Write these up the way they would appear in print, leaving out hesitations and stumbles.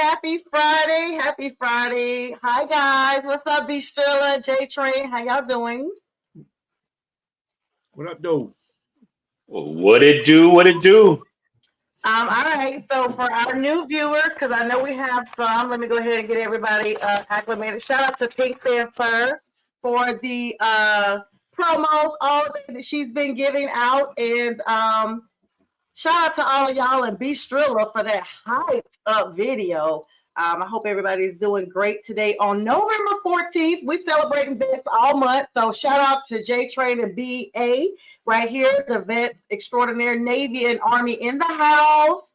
Happy Friday. Happy Friday. Hi, guys. What's up, B. Strilla, JTrain? How y'all doing? What up, though? What it do? What it do? All right. So for our new viewers, because I know we have some, let me go ahead and get everybody acclimated. Shout out to Pink Panther for the promos all day that she's been giving out. And shout out to all of y'all and B. Strilla for that hype up video. I hope everybody's doing great today. On November 14th, we're celebrating vets all month. So shout out to JTrain and BA right here, the vets extraordinaire, Navy and Army in the house.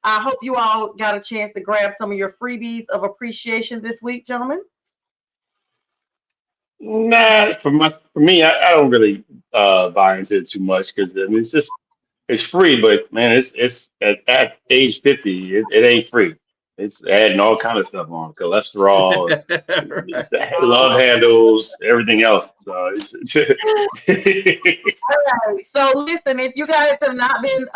I hope you all got a chance to grab some of your freebies of appreciation this week, gentlemen. Nah, for me, I don't really buy into it too much because I mean, it's free, but man, it's at age 50, it ain't free. It's adding all kind of stuff on cholesterol, Right. it's love handles, everything else. So All right. So listen, if you guys have not been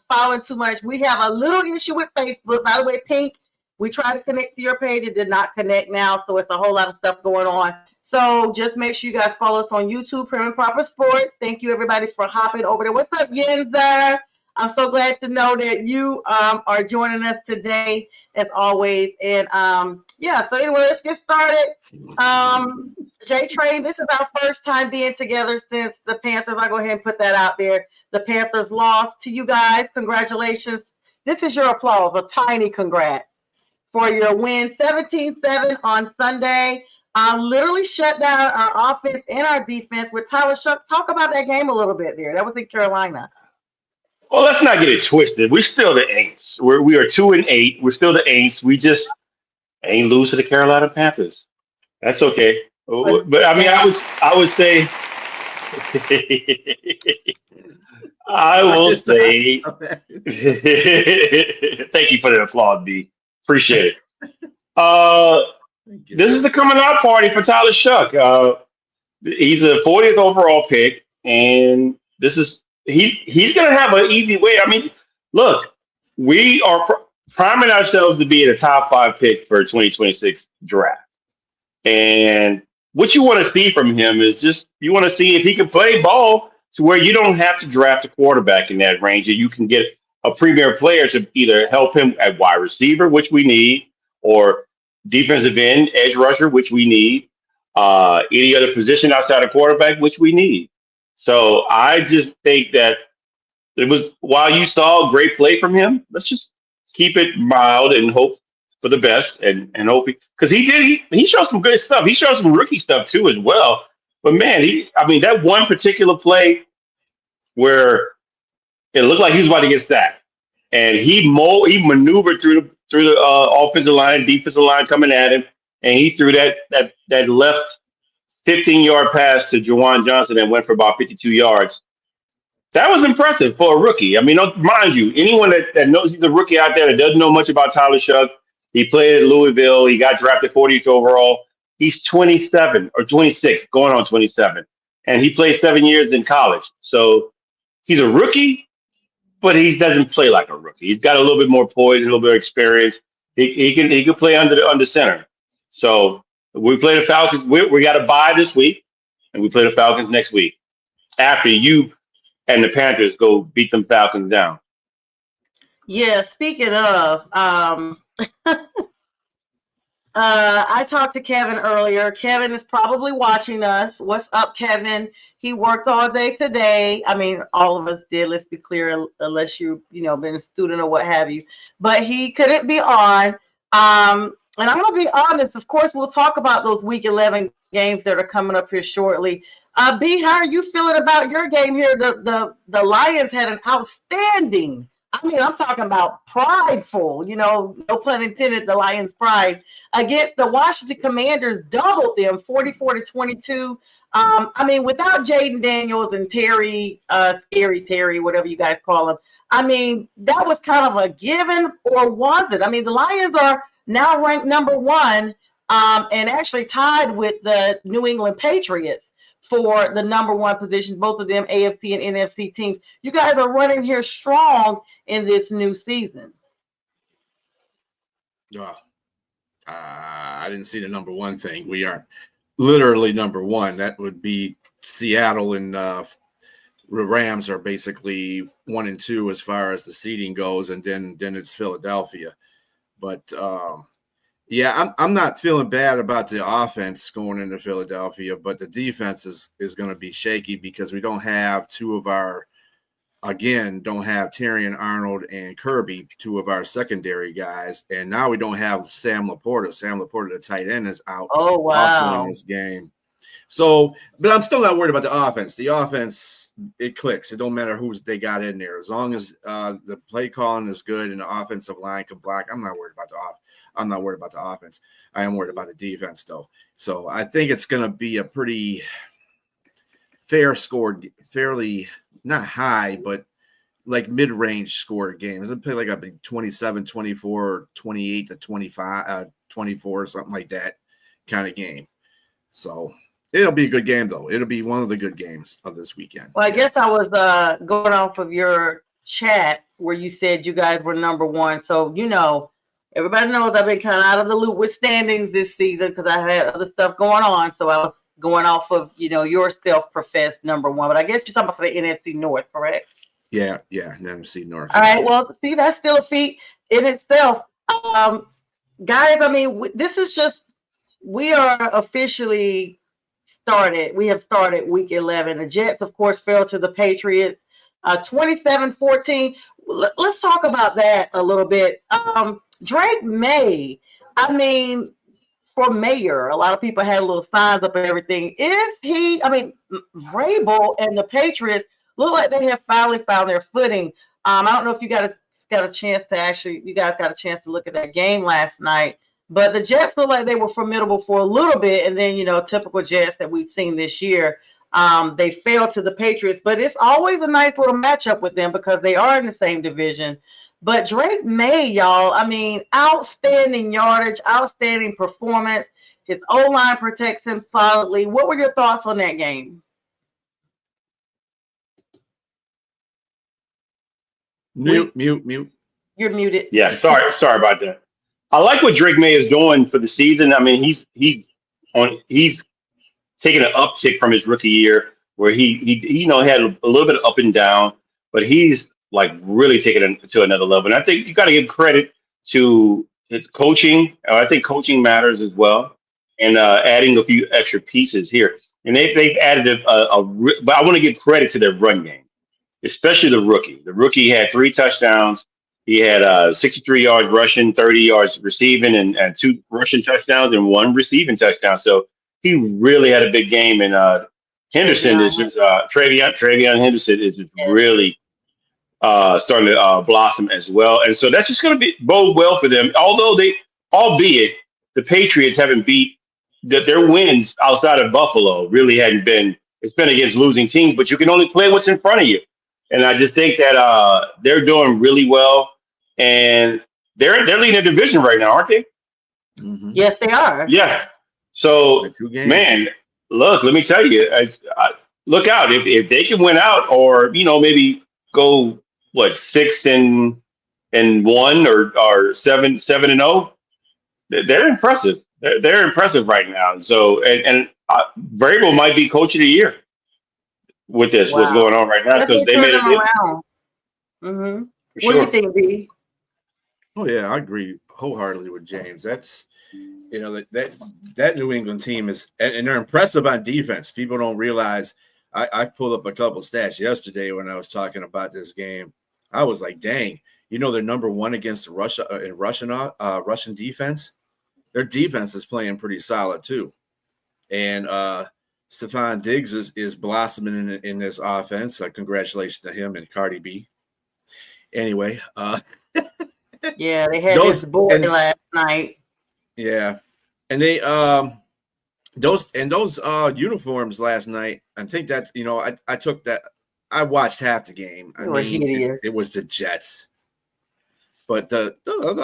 following too much, we have a little issue with Facebook. By the way, Pink, we tried to connect to your page. It did not connect now, so it's a whole lot of stuff going on. So just make sure you guys follow us on YouTube, Prim and Proper Sports. Thank you, everybody, for hopping over there. What's up, Yenzer? I'm so glad to know that you are joining us today, as always. And yeah, so anyway, let's get started. JTrain, this is our first time being together since the Panthers. I'll go ahead and put that out there. The Panthers lost to you guys. Congratulations. This is your applause, a tiny congrats for your win 17-7 on Sunday. Literally shut down our offense and our defense with Tyler Shuck. Talk about that game a little bit there. That was in Carolina. well, let's not get it twisted. We're still the Aints. We are 2-8. We're still the Aints. We just ain't lose to the Carolina Panthers. That's okay. But But I mean, I would say I I will just I say thank you for the applause, B. Appreciate it. Uh, get this is some. the coming out party for Tyler Shuck. He's the 40th overall pick, and he's gonna have an easy way. I mean, look, we are priming ourselves to be in the top five pick for 2026 draft. And what you want to see from him is just you want to see if he can play ball to where you don't have to draft a quarterback in that range, and you can get a premier player to either help him at wide receiver, which we need, or defensive end, edge rusher, which we need, any other position outside of quarterback, which we need. So I just think that it was while you saw great play from him, let's just keep it mild and hope for the best and hope because he showed some good stuff. He showed some rookie stuff too as well. But man, I mean that one particular play where it looked like he was about to get sacked, and he maneuvered through the offensive line, defensive line coming at him, and he threw that left 15-yard pass to Jawan Johnson that went for about 52 yards. That was impressive for a rookie. I mean, mind you, anyone that knows he's a rookie out there that doesn't know much about Tyler Shuck, he played at Louisville. He got drafted 40th overall. He's 27 or 26, going on 27. And he played 7 years in college. So he's a rookie, but he doesn't play like a rookie. He's got a little bit more poise, a little bit of experience. He can play under center. So we play the Falcons. We got a bye this week, and we play the Falcons next week after you and the Panthers go beat them Falcons down. yeah, speaking of, I talked to Kevin earlier. Kevin is probably watching us. What's up, Kevin? He worked all day today. I mean, all of us did. Let's be clear, unless been a student or what have you. But he couldn't be on. And I'm gonna be honest. Of course, we'll talk about those Week 11 games that are coming up here shortly. B, how are you feeling about your game here? The Lions had an outstanding. I mean, I'm talking about prideful, no pun intended, the Lions' pride against the Washington Commanders, doubled them 44-22. I mean, without Jaden Daniels and Terry, Scary Terry, whatever you guys call him, I mean, that was kind of a given, or was it? I mean, the Lions are now ranked number one and actually tied with the New England Patriots for the number one position, both of them AFC and NFC teams. You guys are running here strong in this new season. Yeah. I didn't see the number one thing. We aren't literally number one. That would be Seattle, and the Rams are basically 1 and 2 as far as the seeding goes, and then it's Philadelphia. But yeah, I'm not feeling bad about the offense going into Philadelphia, but the defense is going to be shaky because we don't have don't have Terrion Arnold and Kirby, two of our secondary guys, and now we don't have Sam Laporta. Sam Laporta, the tight end, is out Oh, also in wow. this game. So, but I'm still not worried about the offense. The offense, it clicks. It don't matter who they got in there. As long as the play calling is good and the offensive line can block, I'm not worried about the offense. I'm not worried about the offense. I am worried about the defense, though. So I think it's going to be a pretty fair scored, fairly not high, but like mid-range score game. It's going to play like a 27-24 or 28-25, 24 or something like that kind of game. So it'll be a good game, though. It'll be one of the good games of this weekend. Well, I guess I was going off of your chat where you said you guys were number one. So, everybody knows I've been kind of out of the loop with standings this season because I had other stuff going on. So I was going off of, your self-professed number one. But I guess you're talking about for the NFC North, correct? Yeah, NFC North. All right, well, see, that's still a feat in itself. Guys, I mean, this is just, we are officially started. We have started week 11. The Jets, of course, fell to the Patriots 27-14. Let's talk about that a little bit. Drake May, I mean, for mayor, a lot of people had little signs up and everything. Vrabel and the Patriots look like they have finally found their footing. I don't know if you guys got a chance to look at that game last night, but the Jets look like they were formidable for a little bit, and then typical Jets that we've seen this year. They failed to the Patriots, but it's always a nice little matchup with them because they are in the same division. But Drake May, y'all, I mean, outstanding yardage, outstanding performance. His O-line protects him solidly. What were your thoughts on that game? Mute. You're muted. Yeah, sorry about that. I like what Drake May is doing for the season. I mean, he's taking an uptick from his rookie year, where he had a little bit of up and down, but he's like really taking it to another level. And I think you got to give credit to his coaching. I think coaching matters as well, and adding a few extra pieces here. And they've added but I want to give credit to their run game, especially the rookie. The rookie had 3 touchdowns. He had 63 yards rushing, 30 yards receiving, and 2 rushing touchdowns and 1 receiving touchdown. So he really had a big game. And Henderson is just Travion Henderson is just really starting to blossom as well. And so that's just going to bode well for them. Albeit the Patriots haven't beat their wins outside of Buffalo really hadn't been. It's been against losing teams, but you can only play what's in front of you. And I just think that they're doing really well, and they're leading the division right now, aren't they? Mm-hmm. Yes, they are. Yeah. So, man, look, let me tell you, look out if they can win out, or maybe go 6-1 or 7-0. They're impressive. They're impressive right now. So, and Vrabel might be coach of the year with this. Wow. What's going on right now, because they made it around. Mm-hmm. What do you think, B? Oh yeah, I agree wholeheartedly with James. That's that New England team is, and they're impressive on defense. People don't realize. I pulled up a couple stats yesterday when I was talking about this game. I was like, dang, they're number 1 against Russia in Russian defense. Their defense is playing pretty solid too, and Stephon Diggs is blossoming in this offense. Congratulations to him and Cardi B. Anyway, yeah, they had this boy last night. Yeah, and they those uniforms last night. I think that I took that. I watched half the game. It was the Jets, but I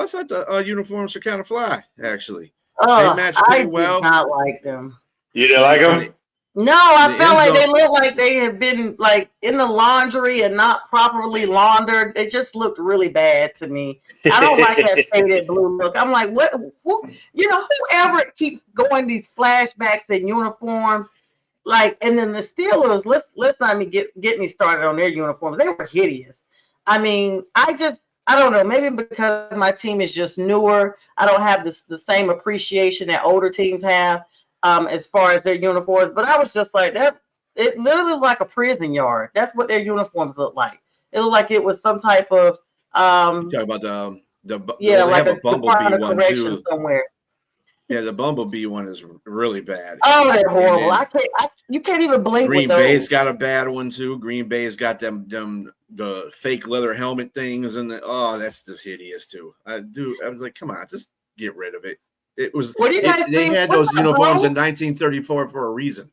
thought the uniforms were kind of fly actually. They matched pretty well. I did not like them. You didn't like them? No, In I the felt end like they zone. looked like they had been like in the laundry and not properly laundered. It just looked really bad to me. I don't like that faded blue look. I'm like, what? Whoever keeps going these flashbacks in uniforms, like, and then the Steelers. Let's not even get me started on their uniforms. They were hideous. I mean, I don't know. Maybe because my team is just newer, I don't have the same appreciation that older teams have as far as their uniforms. But I was just like that. It literally looked like a prison yard. That's what their uniforms looked like. It looked like it was some type of You talk about yeah, they like have a a Bumblebee Department of one Correction too. somewhere. Yeah, the Bumblebee one is really bad. Oh, they're And horrible. then You can't even blink with Green Bay's those. got a bad one too. Green Bay's got the fake leather helmet things, and that's just hideous too. I was like, come on, just get rid of it. What do you guys They think? had What's those up, uniforms in Bo? 1934 for a reason.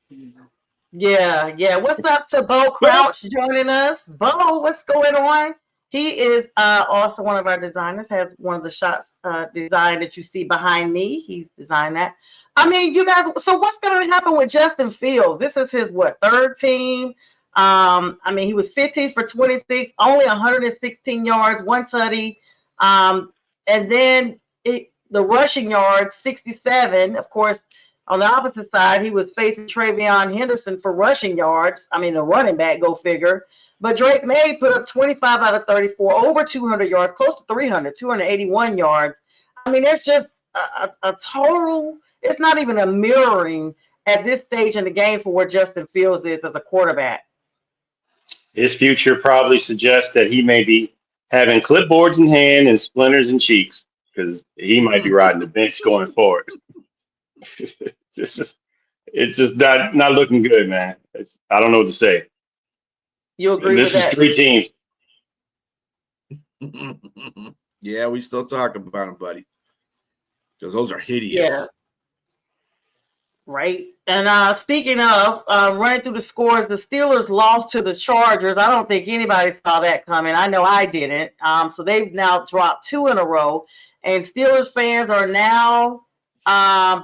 Yeah, yeah. What's up to Bo But Crouch joining us? Bo, what's going on? He is also one of our designers, has one of the shots designed that you see behind me. He's designed that. I mean, you guys, so what's going to happen with Justin Fields? This is his, what, third team? I mean, he was 15 for 26, only 116 yards, one tutty. And then the rushing yards, 67. Of course, on the opposite side, he was facing Travion Henderson for rushing yards. I mean, the running back, go figure. But Drake May put up 25 out of 34, over 200 yards, close to 300, 281 yards. I mean, there's just a total, it's not even a mirroring at this stage in the game for where Justin Fields is as a quarterback. His future probably suggests that he may be having clipboards in hand and splinters in cheeks because he might be riding the bench going forward. It's just, it's just not looking good, man. I don't know what to say. You And agree with this is that? three teams. yeah, we still talk about them, buddy, because those are Yeah. hideous. Right. And speaking of running through the scores, the Steelers lost to the Chargers. I don't think anybody saw that coming. I know I didn't. So they've now dropped two in a row. And Steelers fans are now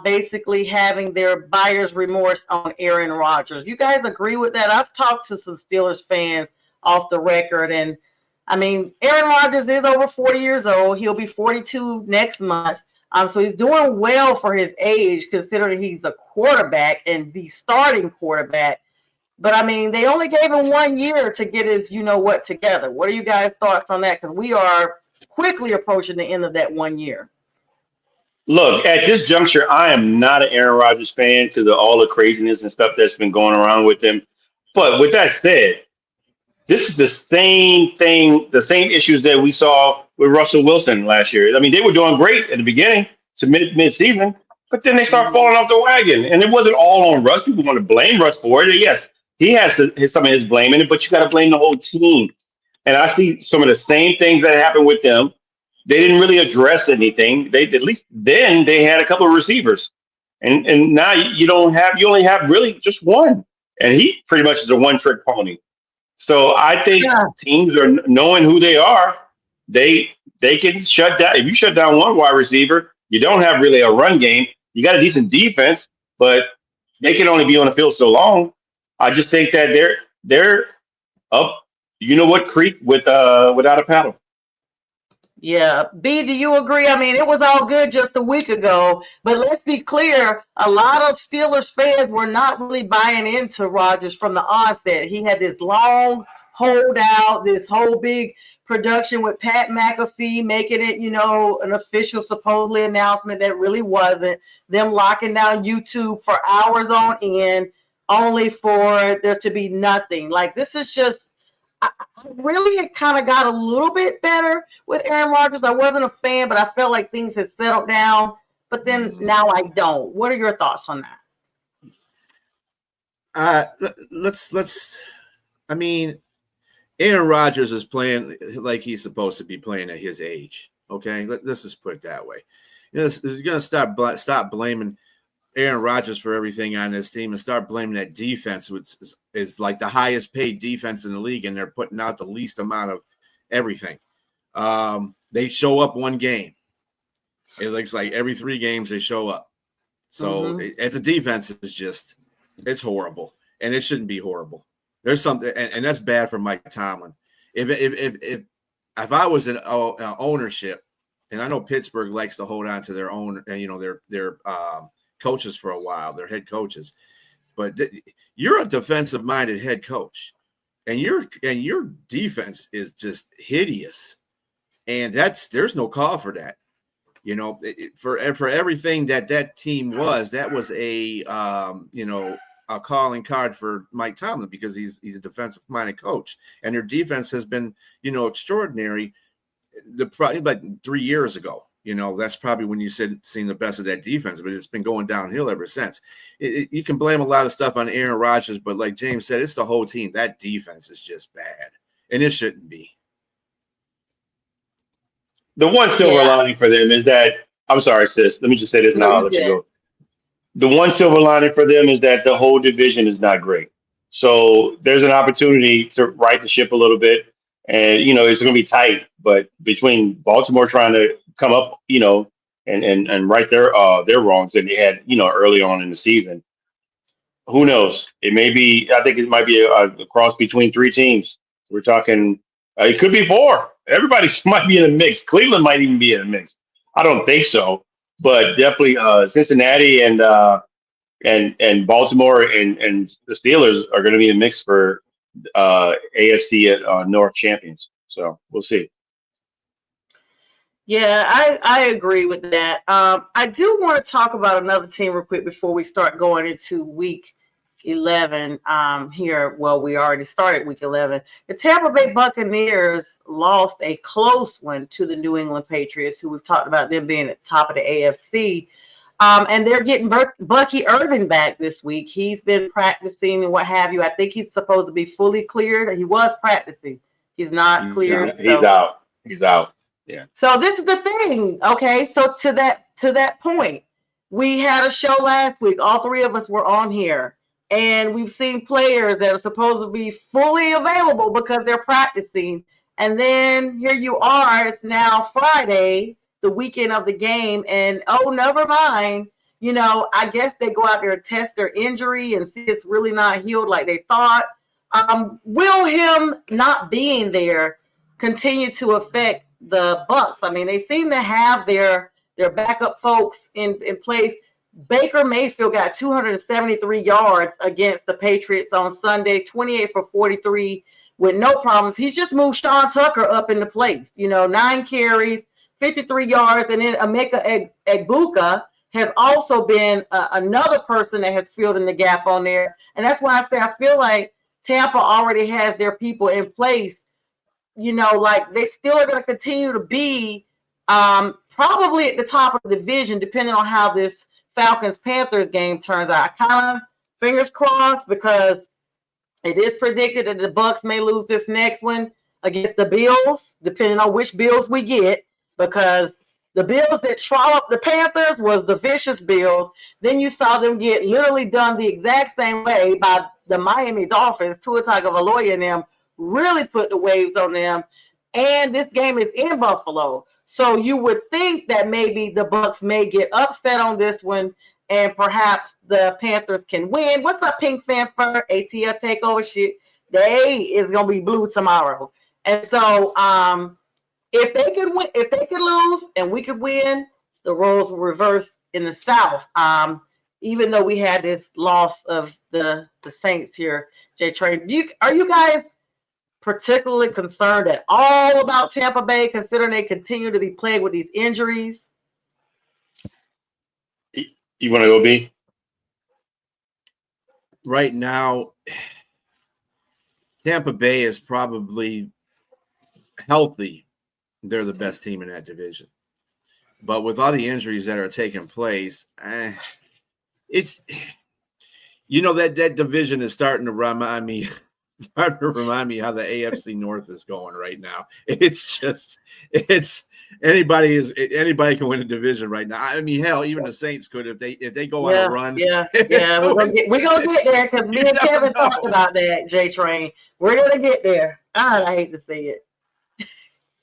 basically having their buyer's remorse on Aaron Rodgers. You guys agree with that? I've talked to some Steelers fans off the record. And I mean, Aaron Rodgers is over 40 years old. He'll be 42 next month. So he's doing well for his age, considering he's a quarterback and the starting quarterback. But I mean, they only gave him 1 year to get his, what, together. What are you guys' thoughts on that? Because we are quickly approaching the end of that 1 year. Look, at this juncture, I am not an Aaron Rodgers fan because of all the craziness and stuff that's been going around with him. But with that said, this is the same thing, the same issues that we saw with Russell Wilson last year. I mean, they were doing great at the beginning to mid-season, but then they start falling off the wagon. And it wasn't all on Russ. People want to blame Russ for it. Yes, he has some of his blame in it, but you got to blame the whole team. And I see some of the same things that happened with them. They didn't really address anything. They at least then they had a couple of receivers, and now you only have really just one, and he pretty much is a one trick pony. So I think Yeah. teams are knowing who they are. They they can shut down. If you shut down one wide receiver, you don't have really a run game. You got a decent defense, but they can only be on the field so long. I just think that they're up. You know what, creek without a paddle. Yeah. B, do you agree? I mean, it was all good just a week ago, but let's be clear, a lot of Steelers fans were not really buying into Rodgers from the onset. He had this long holdout, this whole big production with Pat McAfee making it, an official supposedly announcement that really wasn't. Them locking down YouTube for hours on end, only for there to be nothing. Like, this is just really, it kind of got a little bit better with Aaron Rodgers. I wasn't a fan, but I felt like things had settled down. But then now I don't. What are your thoughts on that? Let's. I mean, Aaron Rodgers is playing like he's supposed to be playing at his age. Okay, let's just put it that way. You're going to stop blaming Aaron Rodgers for everything on this team and start blaming that defense, which is like the highest paid defense in the league, and they're putting out the least amount of everything. They show up one game. It looks like every 3 games they show up. So Mm-hmm. as a defense, it's just It's horrible, and it shouldn't be horrible. There's something, and that's bad for Mike Tomlin. If I was in ownership, and I know Pittsburgh likes to hold on to their own, their coaches for a while, their head coaches, but you're a defensive-minded head coach, and your defense is just hideous, and there's no call for that. For everything that team was, that was a calling card for Mike Tomlin, because he's a defensive-minded coach, and their defense has been, extraordinary. Probably like 3 years ago, that's probably when you seen the best of that defense, but it's been going downhill ever since. You can blame a lot of stuff on Aaron Rodgers, but like James said, it's the whole team. That defense is just bad, and it shouldn't be. The one silver lining for them is that, I'm sorry, sis. Let me just say this now. I'll let you go. The one silver lining for them is that the whole division is not great. So there's an opportunity to right the ship a little bit. And, it's going to be tight. But between Baltimore trying to come up, and right their wrongs that they had, early on in the season, who knows? I think it might be a cross between three teams. We're talking, it could be four. Everybody might be in a mix. Cleveland might even be in a mix. I don't think so, but definitely Cincinnati and Baltimore and the Steelers are going to be in a mix for AFC North champions. So we'll see. Yeah, I agree with that. I do want to talk about another team real quick before we start going into week 11 here. Well, we already started week 11. The Tampa Bay Buccaneers lost a close one to the New England Patriots, who we've talked about them being at the top of the AFC. And they're getting Bucky Irving back this week. He's been practicing and what have you. I think he's supposed to be fully cleared. He was practicing. He's not cleared. He's out. He's out. Yeah. So this is the thing. Okay. So to that point, we had a show last week. All three of us were on here. And we've seen players that are supposed to be fully available because they're practicing. And then here you are. It's now Friday, the weekend of the game. And, oh, never mind. I guess they go out there and test their injury and see it's really not healed like they thought. Will him not being there continue to affect the Bucs? I mean, they seem to have their backup folks in place. Baker Mayfield got 273 yards against the Patriots on Sunday, 28 for 43 with no problems. He's just moved Sean Tucker up into place. 9 carries, 53 yards, and then Emeka Egbuka has also been another person that has filled in the gap on there. And that's why I say I feel like Tampa already has their people in place. Like they still are going to continue to be probably at the top of the division, depending on how this Falcons-Panthers game turns out. I kind of fingers crossed, because it is predicted that the Bucs may lose this next one against the Bills, depending on which Bills we get, because the Bills that trolloped the Panthers was the vicious Bills. Then you saw them get literally done the exact same way by the Miami Dolphins. Tua Tagovailoa and them really put the waves on them. And this game is in Buffalo. So you would think that maybe the Bucs may get upset on this one, and perhaps the Panthers can win. What's up, Pink Fanfare? ATL takeover shit. The A is gonna be blue tomorrow. And so if they could win, if they could lose and we could win, the roles will reverse in the South. Even though we had this loss of the Saints here, JTrain. Are you guys particularly concerned at all about Tampa Bay, considering they continue to be plagued with these injuries? You want to go, B? Right now, Tampa Bay is probably healthy. They're the best team in that division. But with all the injuries that are taking place, it's that division is starting to remind me how the AFC North is going right now. Anybody can win a division right now. I mean, hell, even the Saints could if they go on a run. Yeah. We're gonna get there, because me and Kevin talked about that. JTrain, we're gonna get there. I hate to see it.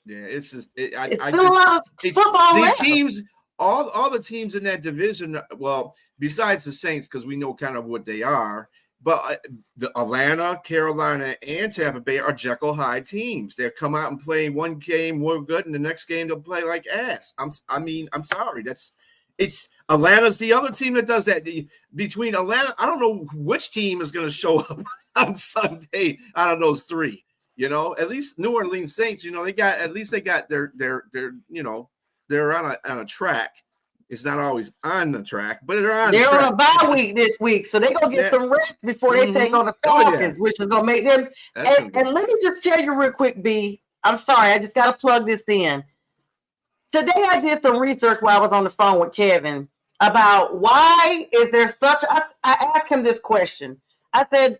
Yeah, it's just it's still a lot of football these left. teams all the teams in that division, well, besides the Saints, because we know kind of what they are, but the Atlanta, Carolina, and Tampa Bay are Jekyll Hyde teams. They'll come out and play one game more good, and the next game they'll play like ass. I'm sorry. It's Atlanta's the other team that does that. Between Atlanta, I don't know which team is going to show up on Sunday out of those three. At least New Orleans Saints. They got their they're on a track. It's not always on the track, but they're on a bye week this week, so they're going to get some rest before they take on the Falcons, which is going to make them. And let me just tell you real quick, B. I'm sorry, I just got to plug this in. Today I did some research while I was on the phone with Kevin about why is there such. I asked him this question. I said,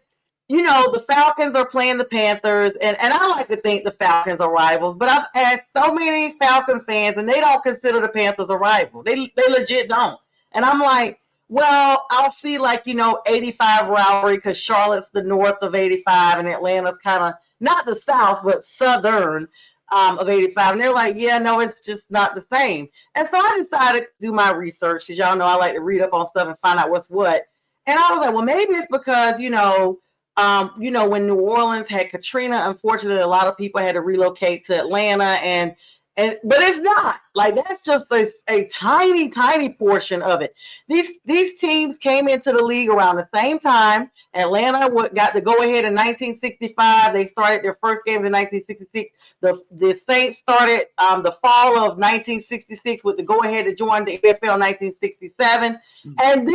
the Falcons are playing the Panthers, and I like to think the Falcons are rivals, but I've asked so many Falcon fans, and they don't consider the Panthers a rival. They legit don't. And I'm like, well, I'll see 85 rivalry because Charlotte's the north of 85, and Atlanta's kind of not the south, but southern of 85. And they're like, yeah, no, it's just not the same. And so I decided to do my research because y'all know I like to read up on stuff and find out what's what. And I was like, well, maybe it's because, when New Orleans had Katrina, unfortunately, a lot of people had to relocate to Atlanta, but it's not that's just a tiny, tiny portion of it. These teams came into the league around the same time. Atlanta got the go ahead in 1965. They started their first games in 1966. The Saints started the fall of 1966 with the go ahead to join the NFL in 1967. And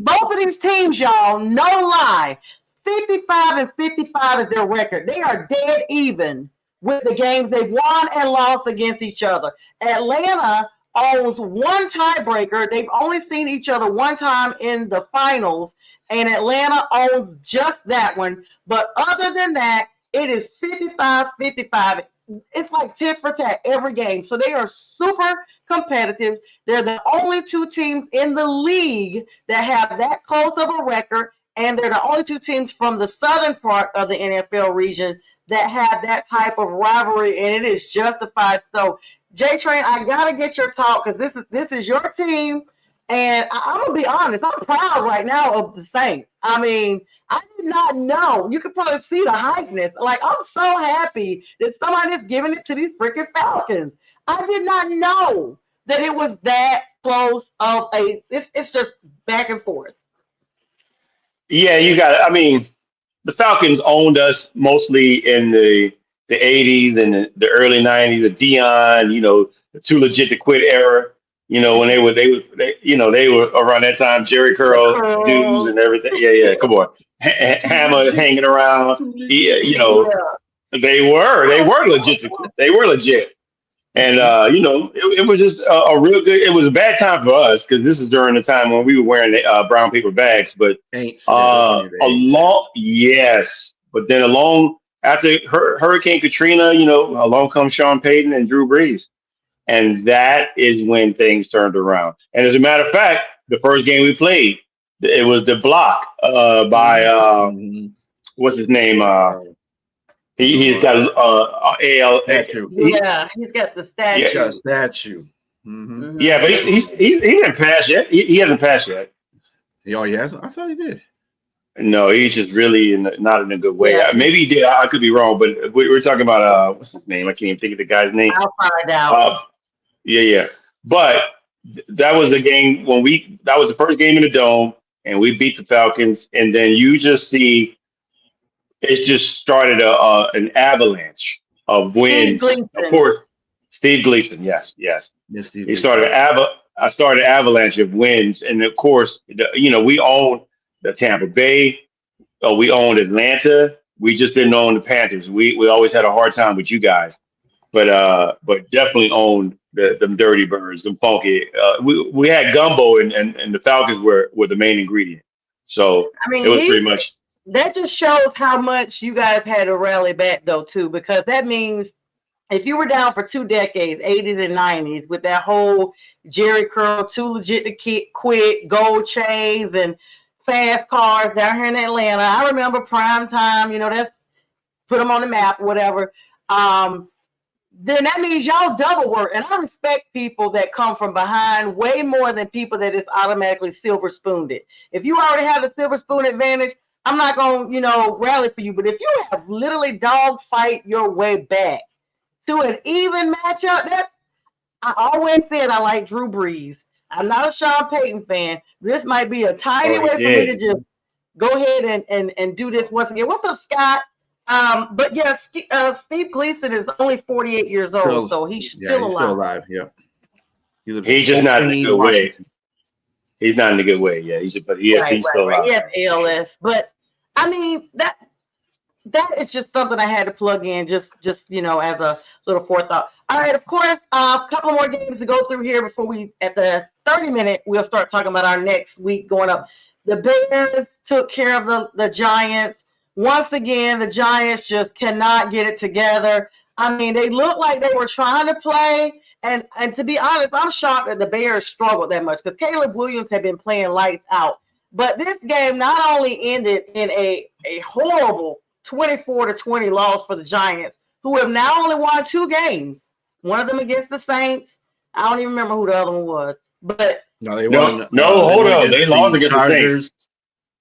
both of these teams, y'all, no lie, 55 and 55 is their record. They are dead even with the games they've won and lost against each other. Atlanta owns one tiebreaker. They've only seen each other one time in the finals, and Atlanta owns just that one. But other than that, it is 55-55. It's like tit for tat every game. So they are super competitive. They're the only two teams in the league that have that close of a record, and they're the only two teams from the southern part of the NFL region that have that type of rivalry, and it is justified. So, JTrain, I gotta get your talk because this is your team, and I'm gonna be honest, I'm proud right now of the Saints. I mean, I did not know. You could probably see the hypeness. I'm so happy that somebody's giving it to these freaking Falcons. I did not know that it was that close of a. It's just back and forth. Yeah, you got it. I mean, the Falcons owned us mostly in the 80s and the early 90s, the Dion, the too legit to quit era. When they were around that time, Jerry Curl dudes and everything. Yeah, come on, Hammer hanging around. Yeah, they were legit. They were legit. And it was just a real good. It was a bad time for us because this is during the time when we were wearing the brown paper bags. But but then along after Hurricane Katrina, along comes Sean Payton and Drew Brees, and that is when things turned around. And as a matter of fact, the first game we played, it was the block by what's his name? He's got AL. Yeah, he's got the statue. He's got a statue. Mm-hmm. Yeah, but he didn't pass yet. He hasn't passed yet. Oh, he hasn't? I thought he did. No, he's just really not in a good way. Yeah. Maybe he did. I could be wrong, but we're talking about what's his name? I can't even think of the guy's name. I'll find out. Yeah. But that was the game that was the first game in the Dome, and we beat the Falcons. And then you just see it just started an avalanche of wins. Of course, Steve Gleason. Yes. Steve he started I started avalanche of wins, and of course, we owned the Tampa Bay. We owned Atlanta. We just didn't own the Panthers. We always had a hard time with you guys, but definitely owned them Dirty Birds, them Funky. We had gumbo, and the Falcons were the main ingredient. So it was pretty much. That just shows how much you guys had to rally back, though, too, because that means if you were down for 2 decades, 80s and 90s, with that whole Jerry Curl, too legit to quit, gold chains, and fast cars down here in Atlanta. I remember prime time, that's put them on the map, whatever. then that means y'all double work. And I respect people that come from behind way more than people that is automatically silver spooned it. If you already have the silver spoon advantage, I'm not going to, rally for you. But if you have literally dog fight your way back to an even matchup, that I always said I like Drew Brees. I'm not a Sean Payton fan. This might be a tiny Oh, he way for me to did. just go ahead and do this once again. What's up, Scott? But yeah, Steve Gleason is only 48 years old, Still, so he's yeah, still he's still alive. alive. Yep. He lives in He's just not in a Spokane, good way. Washington. He's not in a good way. Yeah, Right, he's right, still right. He alive. has ALS, but I mean that is just something I had to plug in, just as a little forethought. All right, of course, a couple more games to go through here before we, at the 30-minute, we'll start talking about our next week going up. The Bears took care of the Giants. Once again, the Giants just cannot get it together. I mean, they looked like they were trying to play, and to be honest, I'm shocked that the Bears struggled that much because Caleb Williams had been playing lights out. But this game not only ended in a horrible 24-20 loss for the Giants, who have now only won 2 games. One of them against the Saints. I don't even remember who the other one was. But No, they No, won. no, They hold won on. They against lost the against the Saints. Chargers.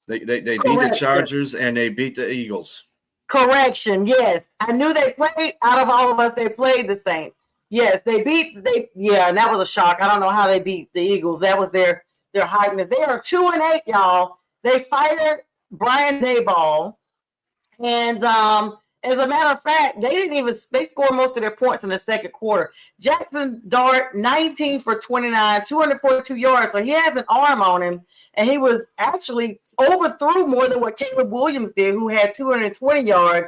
They beat the correction. Chargers and they beat the Eagles. Correction. Yes. I knew they played, out of all of us, they played the Saints. Yes, and that was a shock. I don't know how they beat the Eagles. That was their heightened. They are 2-8, y'all. They fired Brian Daboll. And as a matter of fact, they scored most of their points in the second quarter. Jackson Dart, 19 for 29, 242 yards. So he has an arm on him. And he was actually overthrew more than what Caleb Williams did, who had 220 yards.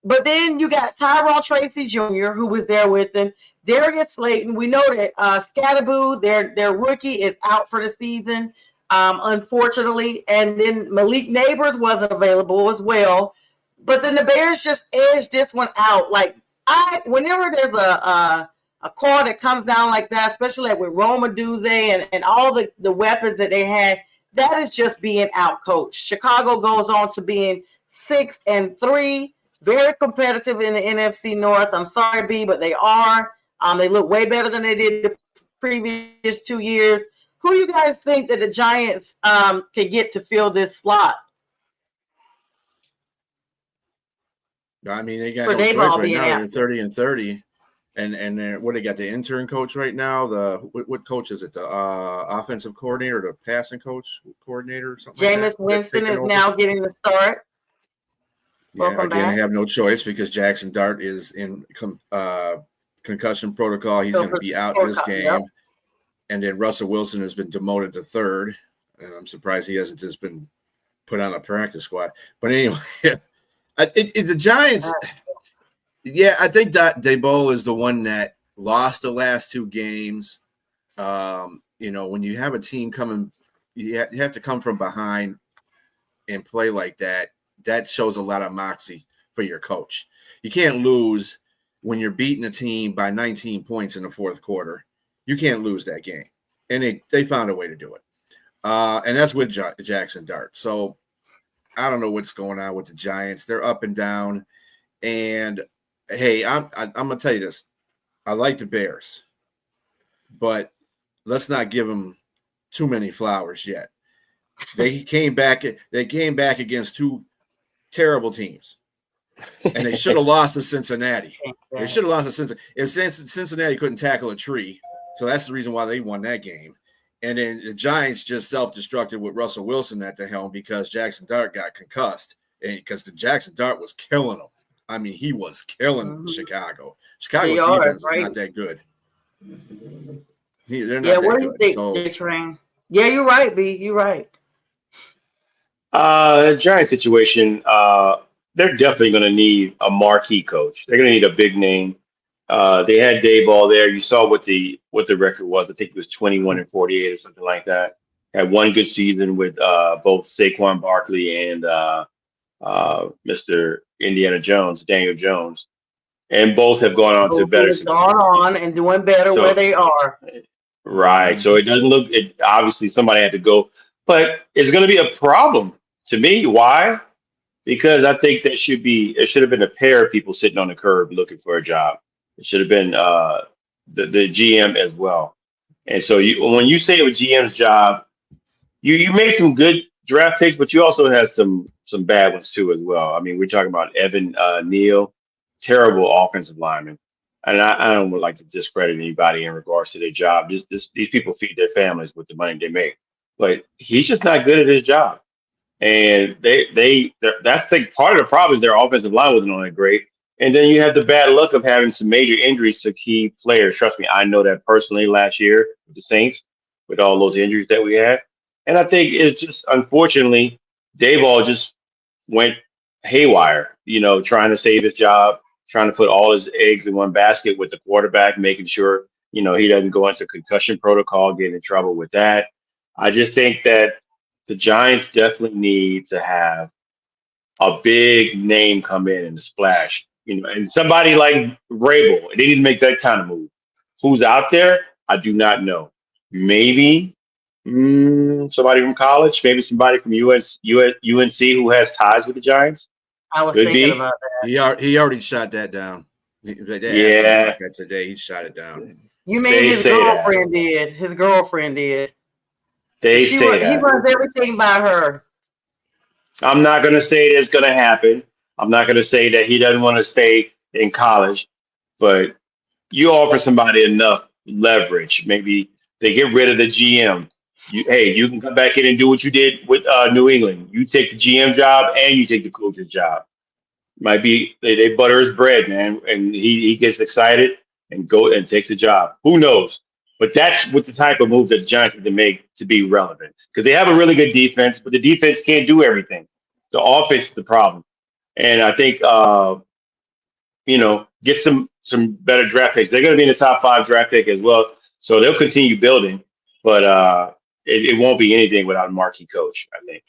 But then you got Tyrell Tracy Jr., who was there with him. Darius Slayton. We know that Scatterboo, their rookie, is out for the season, unfortunately. And then Malik Neighbors wasn't available as well. But then the Bears just edged this one out. Like whenever there's a call that comes down like that, especially like with Roma Duze and all the weapons that they had, that is just being outcoached. Chicago goes on to being 6-3, very competitive in the NFC North. I'm sorry, B, but they are. They look way better than they did the previous 2 years. Who do you guys think that the Giants can get to fill this slot? I mean, they got For no choice Dayball right being now. They're absent. 30-30, and they're, what, they got the intern coach right now. What coach is it? The offensive coordinator, the passing coordinator, or something like Jameis that. That's Winston taking is over. now getting the start. Yeah, Welcome again, back. they have no choice because Jackson Dart is in concussion protocol. He's going to be out this game. Yep. And then Russell Wilson has been demoted to third. And I'm surprised he hasn't just been put on a practice squad. But anyway, the Giants, yeah, I think that Daboll is the one that lost the last 2 games. When you have a team coming, you have to come from behind and play like that. That shows a lot of moxie for your coach. You can't lose when you're beating a team by 19 points in the fourth quarter. You can't lose that game. And they found a way to do it. And that's with Jackson Dart. So I don't know what's going on with the Giants. They're up and down. And, hey, I'm going to tell you this. I like the Bears. But let's not give them too many flowers yet. They came back against 2 terrible teams. And they should have lost to Cincinnati. They should have lost to Cincinnati. If Cincinnati couldn't tackle a tree, so that's the reason why they won that game. And then the Giants just self-destructed with Russell Wilson at the helm because Jackson Dart got concussed. And because the Jackson Dart was killing them. I mean, he was killing Chicago. Chicago's defense is not that good. They're not that what do good. you think, So, JTrain? Yeah, you're right, B. You're right. Giant situation. They're definitely going to need a marquee coach. They're going to need a big name. They had Dayball there. You saw what the record was. I think it was 21-48 or something like that. Had one good season with both Saquon Barkley and Mr. Indiana Jones, Daniel Jones, and both have gone on to better success. Gone on and doing better where they are. Right. So it doesn't look. It obviously somebody had to go, but it's going to be a problem to me. Why? Because I think it should have been a pair of people sitting on the curb looking for a job. It should have been the GM as well. And so when you say it was GM's job, you made some good draft picks, but you also had some bad ones too as well. I mean, we're talking about Evan Neal, terrible offensive lineman, and I don't like to discredit anybody in regards to their job. These people feed their families with the money they make, but he's just not good at his job. And that's like part of the problem is their offensive line wasn't on that great. And then you have the bad luck of having some major injuries to key players. Trust me, I know that personally last year with the Saints, with all those injuries that we had. And I think it's just unfortunately, Dayball just went haywire, trying to save his job, trying to put all his eggs in one basket with the quarterback, making sure, he doesn't go into concussion protocol, get in trouble with that. I just think that the Giants definitely need to have a big name come in and splash, and somebody like Rabel. They need to make that kind of move. Who's out there? I do not know. Maybe somebody from college, maybe somebody from UNC who has ties with the Giants. I was Could thinking be. about that. He already shot that down. They asked him Yeah, about that today. He shot it down. You mean they his say that. girlfriend did? His girlfriend did. They say He that. runs everything by her. I'm not going to say it's going to happen. I'm not going to say that he doesn't want to stay in college, but you offer somebody enough leverage. Maybe they get rid of the GM. You can come back in and do what you did with New England. You take the GM job and you take the coach's job. Might be they butter his bread, man, and he gets excited and go and takes the job. Who knows? But that's what the type of move that the Giants need to make to be relevant because they have a really good defense, but the defense can't do everything. The offense is the problem, and I think get some better draft picks. They're going to be in the top 5 draft pick as well, so they'll continue building, but it won't be anything without a marquee coach. I think.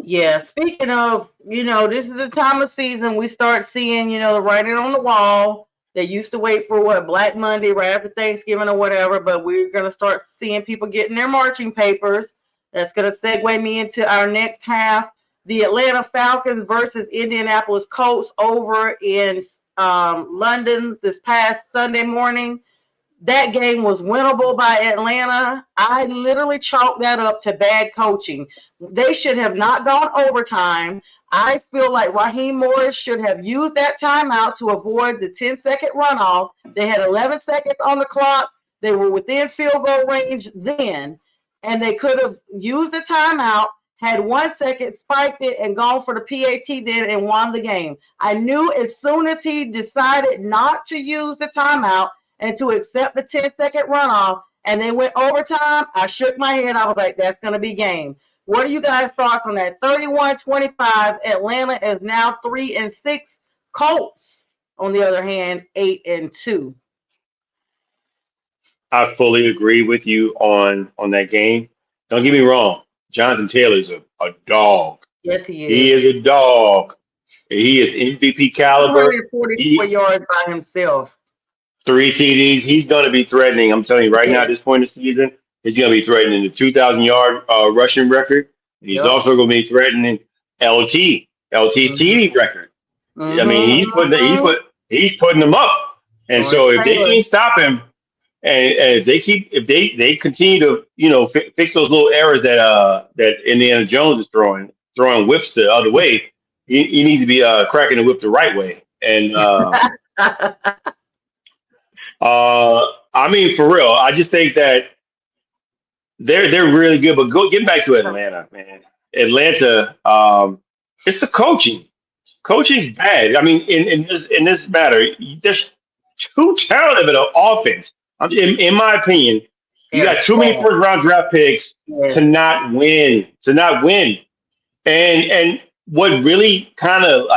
Yeah, speaking of, this is the time of season we start seeing, the writing on the wall. They used to wait for Black Monday right after Thanksgiving or whatever, but we're going to start seeing people getting their marching papers. That's going to segue me into our next half. The Atlanta Falcons versus Indianapolis Colts over in London this past Sunday morning. That game was winnable by Atlanta. I literally chalked that up to bad coaching. They should have not gone overtime. I feel like Raheem Morris should have used that timeout to avoid the 10-second runoff. They had 11 seconds on the clock. They were within field goal range then, and they could have used the timeout, had 1 second, spiked it, and gone for the PAT then and won the game. I knew as soon as he decided not to use the timeout and to accept the 10-second runoff, and they went overtime, I shook my head. I was like, that's going to be game. What are you guys' thoughts on that? 31-25, Atlanta is now 3-6. Colts, on the other hand, 8-2. I fully agree with you on that game. Don't get me wrong. Jonathan Taylor's a dog. Yes, he He is. is a dog. He is MVP caliber. 244 yards by himself. 3 TDs. He's going to be threatening. I'm telling you right now, at this point in the season, he's going to be threatening the 2,000-yard rushing record. He's also going to be threatening LT's TD record. I mean, he's putting them up. And so if they can't stop him, and if they continue to fix those little errors that Indiana Jones is throwing whips the other way, you need to be cracking the whip the right way. And I mean, for real, I just think that they're really good. But get back to Atlanta, man. Atlanta, it's the coaching. Coaching's bad. I mean, in this matter, there's too talented of an offense. In my opinion, you got too many first round draft picks to not win. And what really kind of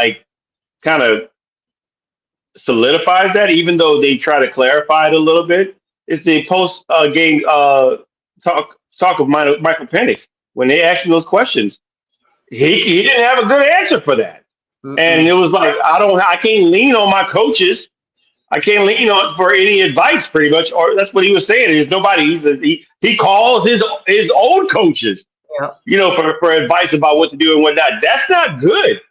solidifies that, even though they try to clarify it a little bit, is the post game talk of Michael Penix when they asked him those questions. He didn't have a good answer for that, and it was like I can't lean on my coaches. I can't lean on for any advice, pretty much, or that's what he was saying. There's nobody. He calls his old coaches, for advice about what to do and what not. That's not good.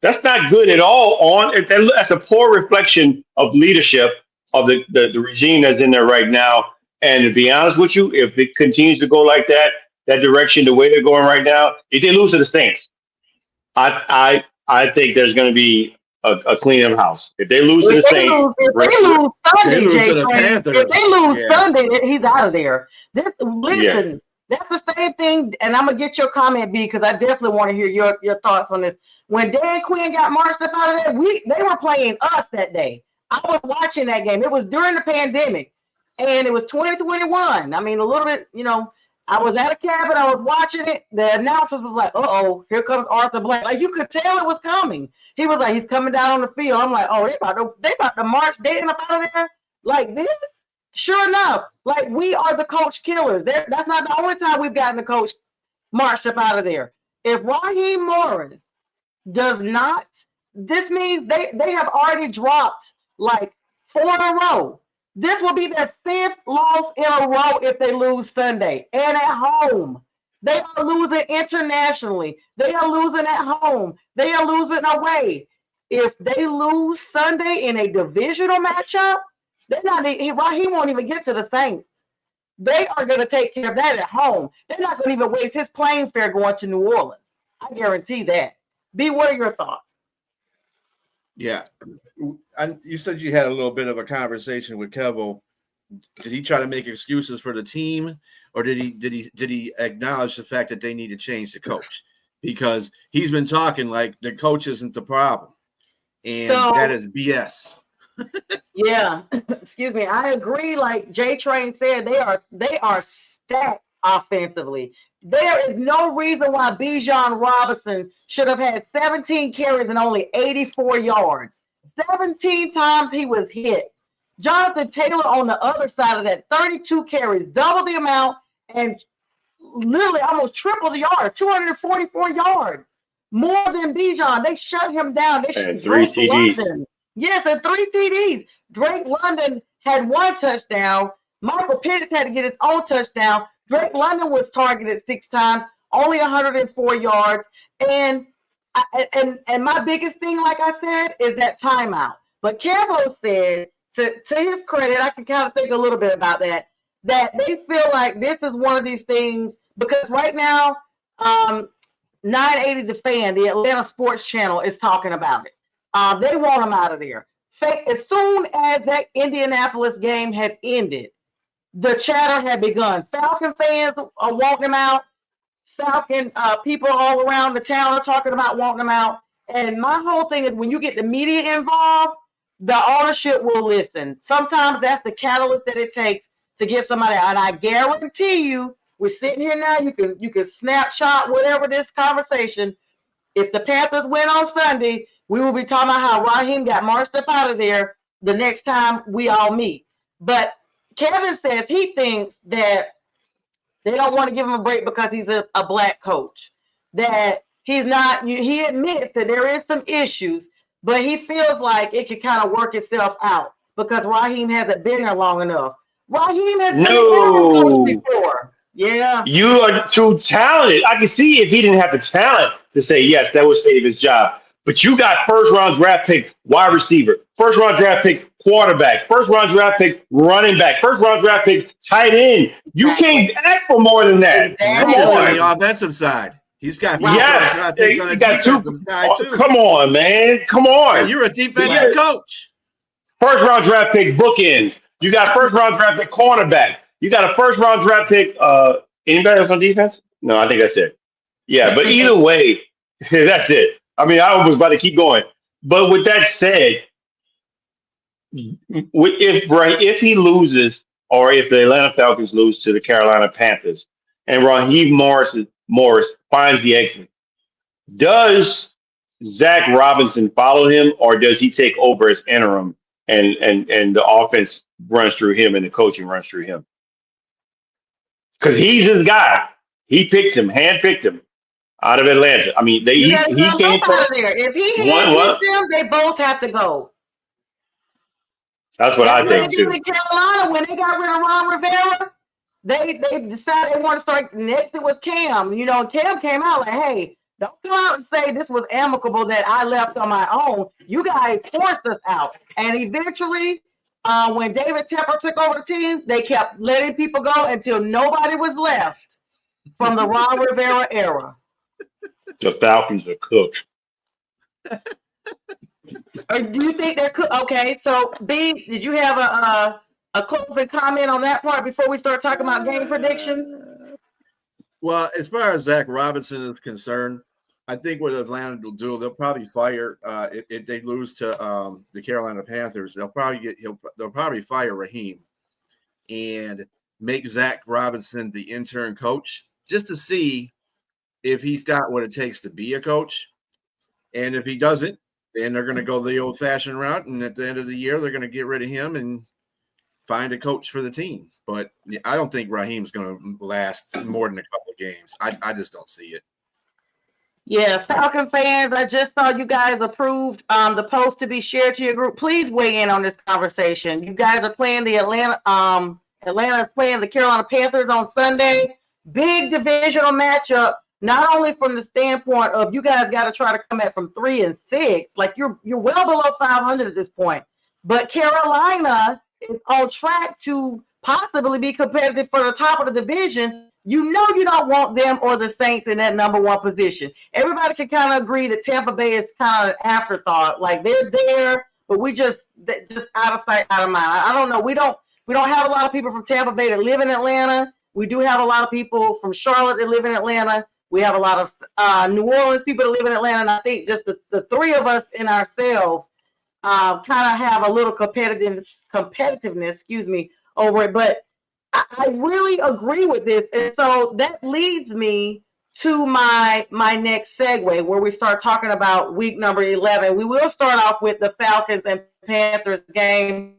That's not good at all. That's a poor reflection of leadership of the regime that's in there right now. And to be honest with you, if it continues to go like that direction, the way they're going right now, if they lose to the Saints, I think there's going to be a clean up house. If they lose to the Saints, If they lose They Sunday, lose to J the Train. Panthers. If they lose Yeah. Sunday, he's out of there. yeah, Listen, that's the same thing. And I'm gonna get your comment, B, because I definitely want to hear your thoughts on this. When Dan Quinn got marched up out of there, they were playing us that day. I was watching that game. It was during the pandemic, and it was 2021. I mean, a little bit, I was at a cabin, I was watching it. The announcers was like, "Uh-oh, here comes Arthur Blank." Like, you could tell it was coming. He was like, he's coming down on the field. I'm like, oh, they about to march Dan up out of there like this. Sure enough, like, we are the coach killers. That's not the only time we've gotten the coach marched up out of there. If Raheem Morris does not, this means they have already dropped like 4 in a row. This will be their 5th loss in a row if they lose Sunday and at home. They are losing internationally. They are losing at home. They are losing away. If they lose Sunday in a divisional matchup, he won't even get to the Saints. They are going to take care of that at home. They're not going to even waste his plane fare going to New Orleans. I guarantee that. B, what are your thoughts? Yeah. You said you had a little bit of a conversation with Kevo. Did he try to make excuses for the team, or did he acknowledge the fact that they need to change the coach? Because he's been talking like the coach isn't the problem, and that is BS. Yeah, excuse me. I agree. Like JTrain said, they are stacked offensively. There is no reason why Bijan Robinson should have had 17 carries and only 84 yards. 17 times he was hit. Jonathan Taylor on the other side of that, 32 carries, double the amount, and literally almost triple the yards, 244 yards. More than Bijan. They shut him down. and 3 TDs. London. Yes, and 3 TDs. Drake London had 1 touchdown. Michael Penix had to get his own touchdown. Drake London was targeted 6 times, only 104 yards. And my biggest thing, like I said, is that timeout. But Campbell said, to his credit, I can kind of think a little bit about that they feel like this is one of these things, because right now, 980 The Fan, the Atlanta Sports Channel, is talking about it. They want him out of there. As soon as that Indianapolis game had ended, the chatter had begun. Falcon fans are wanting him out. Falcon people all around the town are talking about wanting him out. And my whole thing is, when you get the media involved, the ownership will listen. Sometimes that's the catalyst that it takes to get somebody out. And I guarantee you, we're sitting here now, you can snapshot whatever this conversation. If the Panthers win on Sunday, we will be talking about how Raheem got marched up out of there the next time we all meet. But Kevin says he thinks that they don't want to give him a break because he's a black coach. That he's not, he admits that there is some issues, but he feels like it could kind of work itself out because Raheem hasn't been there long enough. Raheem has been there before. Yeah. You are too talented. I can see if he didn't have the talent to say, yes, that would save his job. But you got first round draft pick wide receiver, first round draft pick quarterback, first round draft pick running back, first round draft pick tight end. You can't ask for more than that. Come on, the offensive side. He's got yes, picks on the defensive side too. Come on, man. Come on. Yeah, you're a defensive coach. First round draft pick bookends. You got first round draft pick cornerback. You got a first round draft pick. Anybody else on defense? No, I think that's it. Yeah, but either way, that's it. I mean, I was about to keep going. But with that said, if he loses, or if the Atlanta Falcons lose to the Carolina Panthers, and Raheem Morris finds the exit, does Zach Robinson follow him, or does he take over as interim and the offense runs through him and the coaching runs through him? Because he's his guy. He picked him, handpicked him out of Atlanta. I mean, he came from there. If he handpicked them, they both have to go. That's what I think too. In Carolina, when they got rid of Ron Rivera, they decided they want to start next. It was Cam. Cam came out like, hey, Don't come out and say this was amicable that I left on my own. You guys forced us out. And eventually, when David Tepper took over the team, they kept letting people go until nobody was left from the Ron Rivera era. The Falcons are cooked. Or do you think they're cooked? Okay, so B, did you have a closing comment on that part before we start talking about game predictions? Well, as far as Zach Robinson is concerned, I think what Atlanta will do, they'll probably fire if they lose to the Carolina Panthers. They'll probably fire Raheem and make Zach Robinson the intern coach just to see if he's got what it takes to be a coach. And if he doesn't, then they're going to go the old-fashioned route, and at the end of the year, they're going to get rid of him and find a coach for the team. But I don't think Raheem's going to last more than a couple of games. I just don't see it. Yeah, Falcon fans, I just saw you guys approved the post to be shared to your group. Please weigh in on this conversation. You guys are playing the Atlanta's playing the Carolina Panthers on Sunday. Big divisional matchup, not only from the standpoint of you guys got to try to come back from 3-6, like you're well below 500 at this point, but Carolina is on track to possibly be competitive for the top of the division. You know you don't want them or the Saints in that number one position. Everybody can kind of agree that Tampa Bay is kind of an afterthought. Like they're there, but we just out of sight, out of mind. I don't know. We don't have a lot of people from Tampa Bay that live in Atlanta. We do have a lot of people from Charlotte that live in Atlanta. We have a lot of New Orleans people that live in Atlanta. And I think just the three of us in ourselves kind of have a little competitiveness, over it. But I really agree with this. And so that leads me to my next segue where we start talking about week number 11. We will start off with the Falcons and Panthers game.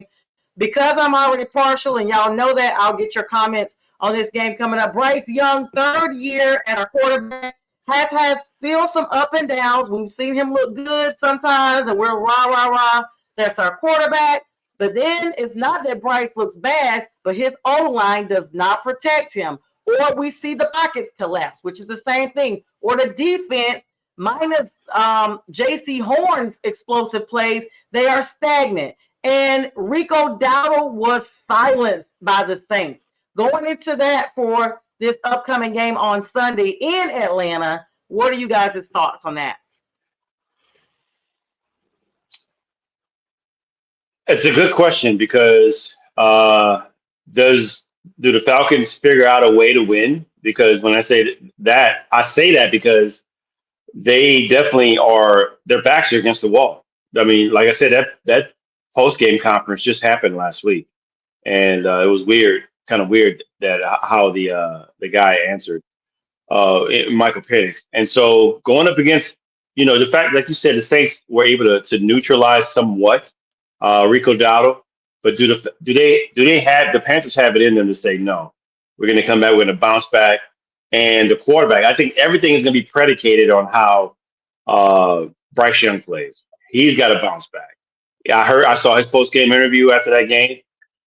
Because I'm already partial and y'all know that, I'll get your comments on this game coming up. Bryce Young, third year at our quarterback, has had still some up and downs. We've seen him look good sometimes, and we're rah, rah, rah. That's our quarterback. But then it's not that Bryce looks bad, but his O-line does not protect him. Or we see the pockets collapse, which is the same thing. Or the defense, minus J.C. Horn's explosive plays, they are stagnant. And Rico Dowdle was silenced by the Saints. Going into that for this upcoming game on Sunday in Atlanta, what are you guys' thoughts on that? It's a good question because do the Falcons figure out a way to win? Because when I say that, I say that because they definitely are. Their backs are against the wall. I mean, like I said, that post game conference just happened last week, and it was weird, kind of weird that how the guy answered Michael Penix, and so going up against the fact, like you said, the Saints were able to neutralize somewhat Rico Dowdle, but do they have the Panthers have it in them to say no? We're going to come back, we're going to bounce back, and the quarterback. I think everything is going to be predicated on how Bryce Young plays. He's got to bounce back. Yeah, I saw his post game interview after that game,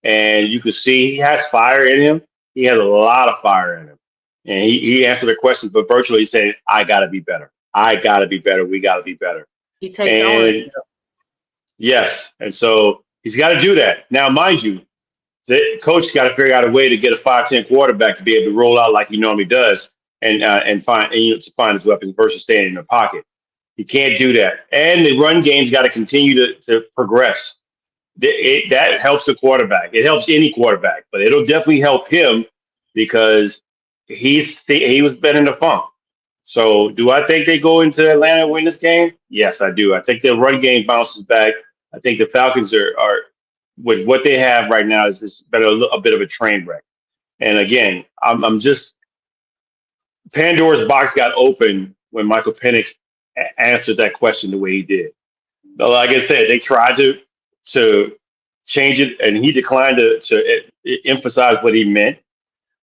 and you could see he has fire in him. He has a lot of fire in him, and he answered the questions, but virtually he said, "I got to be better. I got to be better. We got to be better." He takes on. Yes, and so he's got to do that. Now, mind you, the coach got to figure out a way to get a 5'10" quarterback to be able to roll out like he normally does, and find to find his weapons versus staying in the pocket. He can't do that, and the run game's got to continue to progress. That helps the quarterback. It helps any quarterback, but it'll definitely help him because he was been in the funk. So, do I think they go into Atlanta and win this game? Yes, I do. I think their run game bounces back. I think the Falcons are with what they have right now is better a bit of a train wreck. And again, I'm just Pandora's box got open when Michael Penix answered that question the way he did. But like I said, they tried to change it, and he declined to emphasize what he meant.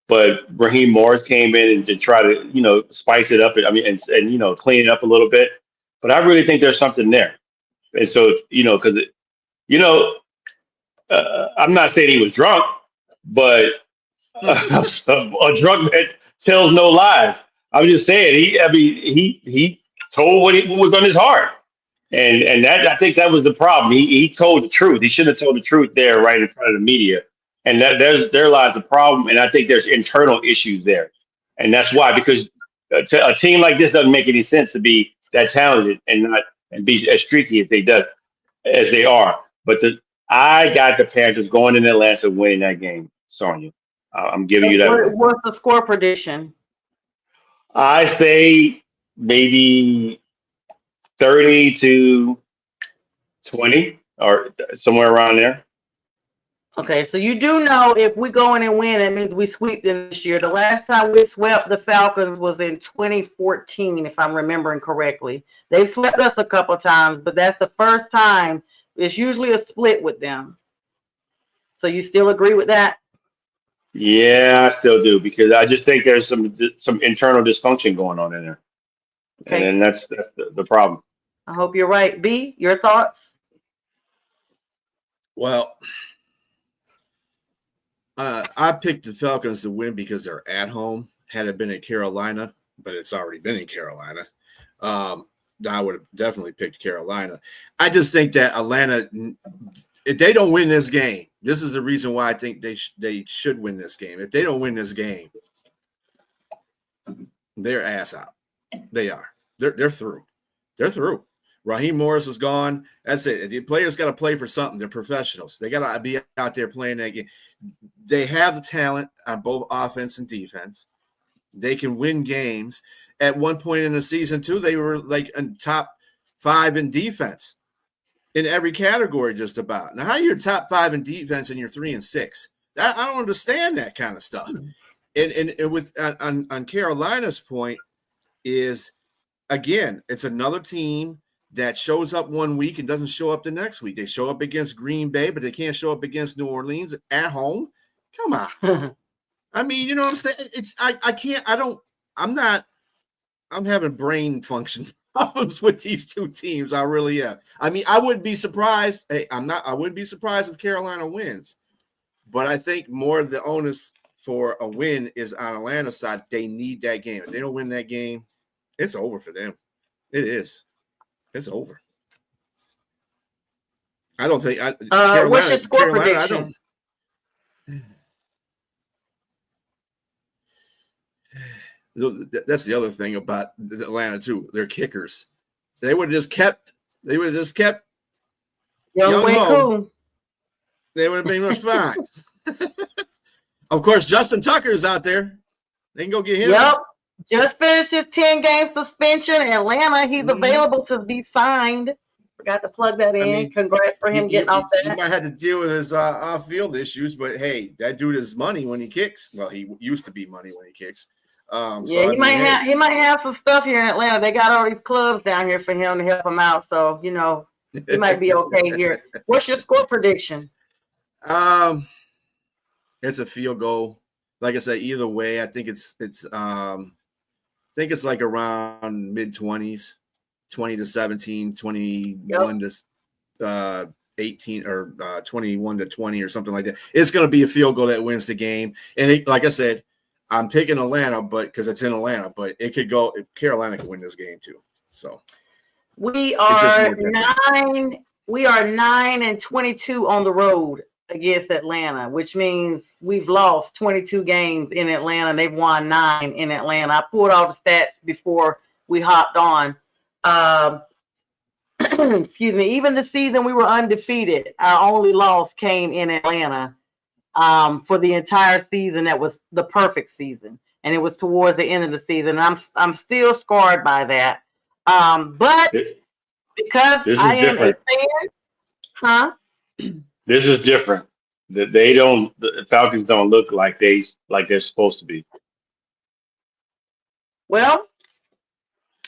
But Raheem Morris came in and tried to spice it up. And clean it up a little bit. But I really think there's something there. And so because I'm not saying he was drunk, but a drunk man tells no lies. I'm just saying he told what was on his heart. And that I think that was the problem. He told the truth. He shouldn't have told the truth there right in front of the media. And there lies the problem. And I think there's internal issues there. And that's why, because a team like this doesn't make any sense to be that talented and be as streaky as they are. But I got the Panthers going in Atlanta winning that game, Sonya. I'm giving you that win. What's the score prediction? I say maybe 30-20 or somewhere around there. Okay, so you do know if we go in and win, it means we sweep them this year. The last time we swept the Falcons was in 2014, if I'm remembering correctly. They've swept us a couple times, but that's the first time. It's usually a split with them. So you still agree with that? Yeah, I still do, because I just think there's some internal dysfunction going on in there. Okay. And that's the problem. I hope you're right. B, your thoughts? Well, I picked the Falcons to win because they're at home. Had it been in Carolina, but it's already been in Carolina, I would have definitely picked Carolina. I just think that Atlanta, if they don't win this game, this is the reason why I think they should win this game. If they don't win this game, they're ass out. They are. They're through. They're through. Raheem Morris is gone. That's it. The players got to play for something. They're professionals. They got to be out there playing that game. They have the talent on both offense and defense. They can win games. At one point in the season, too, they were like in top 5 in defense in every category, just about. Now, how are you top 5 in defense and you're 3-6? I don't understand that kind of stuff. And with on Carolina's point is, again, it's another team that shows up one week and doesn't show up the next week. They show up against Green Bay, but they can't show up against New Orleans at home. Come on. I mean, you know what I'm saying? I'm having brain function problems with these two teams. I really am. I mean, I wouldn't be surprised. Hey, I wouldn't be surprised if Carolina wins, but I think more of the onus for a win is on Atlanta's side. They need that game. If they don't win that game, it's over for them. It is. It's over. I don't think. What's your score prediction? That's the other thing about Atlanta too. Their kickers. They would have just kept. Young Ho. They would have been much fine. Of course, Justin Tucker is out there. They can go get him. Yep. Just finished his 10-game suspension. Atlanta, he's available to be signed. Forgot to plug that in. I mean, congrats for him getting off that. He might have to deal with his off-field issues, but hey, that dude is money when he kicks. Well, he used to be money when he kicks. He might have some stuff here in Atlanta. They got all these clubs down here for him to help him out. So, he might be okay here. What's your score prediction? It's a field goal. Like I said, either way, I think it's like around mid-20s, 20-17, 21 to 18, or 21-20 or something like that. It's going to be a field goal that wins the game. And like I said, I'm picking Atlanta, but because it's in Atlanta, but it could go. Carolina could win this game too. So we are 9. We are 9-22 on the road against Atlanta, which means we've lost 22 games in Atlanta. They've won 9 in Atlanta. I pulled all the stats before we hopped on. Excuse me. Even the season we were undefeated, our only loss came in Atlanta. For the entire season, that was the perfect season, and it was towards the end of the season. I'm still scarred by that. But because I am a fan, This is different. The Falcons don't look like they're supposed to be. Well,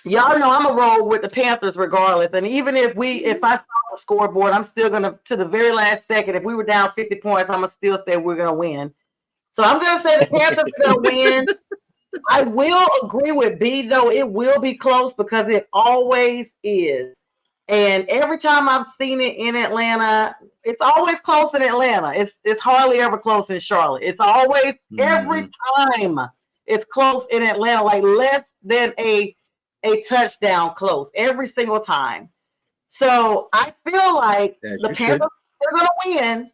y'all know I'm a roll with the Panthers regardless. And even if I saw the scoreboard, I'm still gonna, to the very last second, if we were down 50 points, I'm gonna still say we're gonna win. So I'm gonna say the Panthers are gonna win. I will agree with B, though. It will be close because it always is. And every time I've seen it in Atlanta, it's always close in Atlanta. It's hardly ever close in Charlotte. It's always every time it's close in Atlanta, like less than a touchdown close every single time. So I feel like As the you should. Panthers are going to win.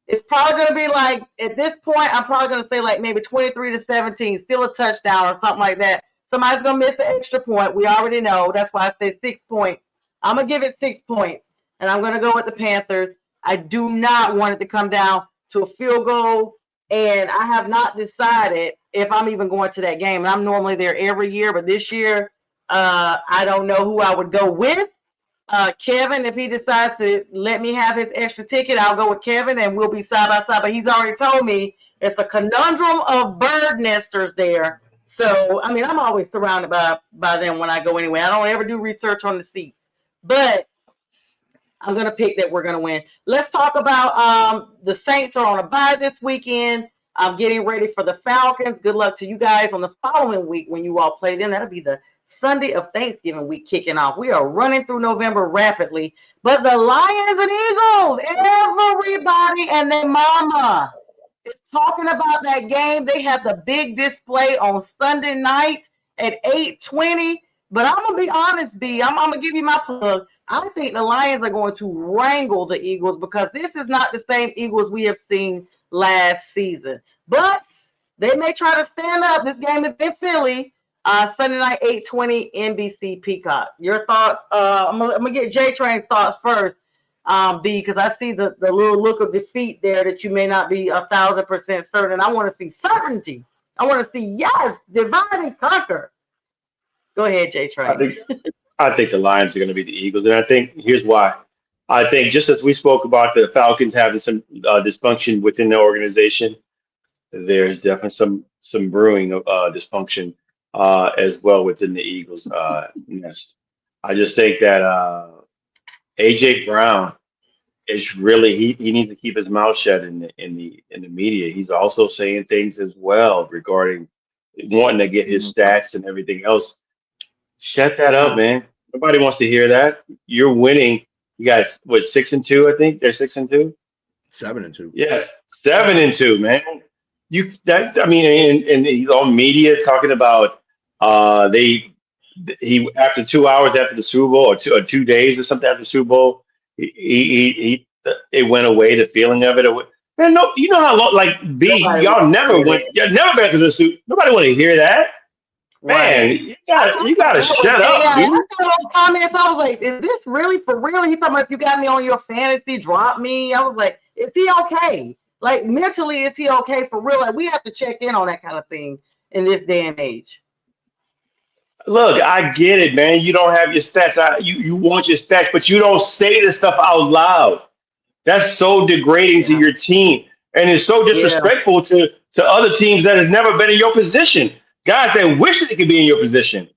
It's probably going to be like, at this point, I'm probably going to say like maybe 23-17, still a touchdown or something like that. Somebody's going to miss an extra point. We already know. That's why I said 6 points. I'm going to give it 6 points, and I'm going to go with the Panthers. I do not want it to come down to a field goal, and I have not decided if I'm even going to that game. And I'm normally there every year, but this year, I don't know who I would go with. Kevin, if he decides to let me have his extra ticket, I'll go with Kevin and we'll be side by side. But he's already told me it's a conundrum of bird nesters there. So, I mean, I'm always surrounded by them when I go anywhere. I don't ever do research on the seats. But I'm going to pick that we're going to win. Let's talk about the Saints are on a bye this weekend. I'm getting ready for the Falcons. Good luck to you guys on the following week when you all play them. That'll be the Sunday of Thanksgiving week kicking off. We are running through November rapidly. But the Lions and Eagles, everybody and their mama is talking about that game. They have the big display on Sunday night at 8:20. But I'm going to be honest, B. I'm going to give you my plug. I think the Lions are going to wrangle the Eagles because this is not the same Eagles we have seen last season. But they may try to stand up. This game is in Philly. Sunday night, 8:20, NBC Peacock. Your thoughts? I'm gonna get JTrain's thoughts first, B, because I see the little look of defeat there that you may not be 1,000% certain. I want to see certainty. I want to see yes, divide and conquer. Go ahead, JTrain. I think the Lions are going to be the Eagles, and I think here's why. I think just as we spoke about the Falcons having some dysfunction within the organization, there's definitely some brewing of dysfunction as well within the Eagles nest. I just think that AJ Brown is really he needs to keep his mouth shut in the media. He's also saying things as well regarding wanting to get his stats and everything else. Shut that up, man. Nobody wants to hear that. You're winning. You guys, what, 6-2? I think they're 6-2. 7-2. Yes, 7-2, man. I mean, and he's on media talking about he after 2 hours after the Super Bowl or 2 days or something after the Super Bowl, he it went away, the feeling of it. And no, you know how long, like B, y'all never been to the Super. Nobody want to hear that. Man, Right. you gotta shut up, I dude. saw those comments. I was like, is this really for real? He's talking about if you got me on your fantasy, drop me. I was like, is he okay? Like mentally, is he okay for real? Like we have to check in on that kind of thing in this day and age. Look, I get it, man. You don't have your stats. You want your stats, but you don't say this stuff out loud. That's so degrading to Yeah. your team, and it's so Yeah. disrespectful to other teams that have never been in your position. Guys that wish they could be in your position,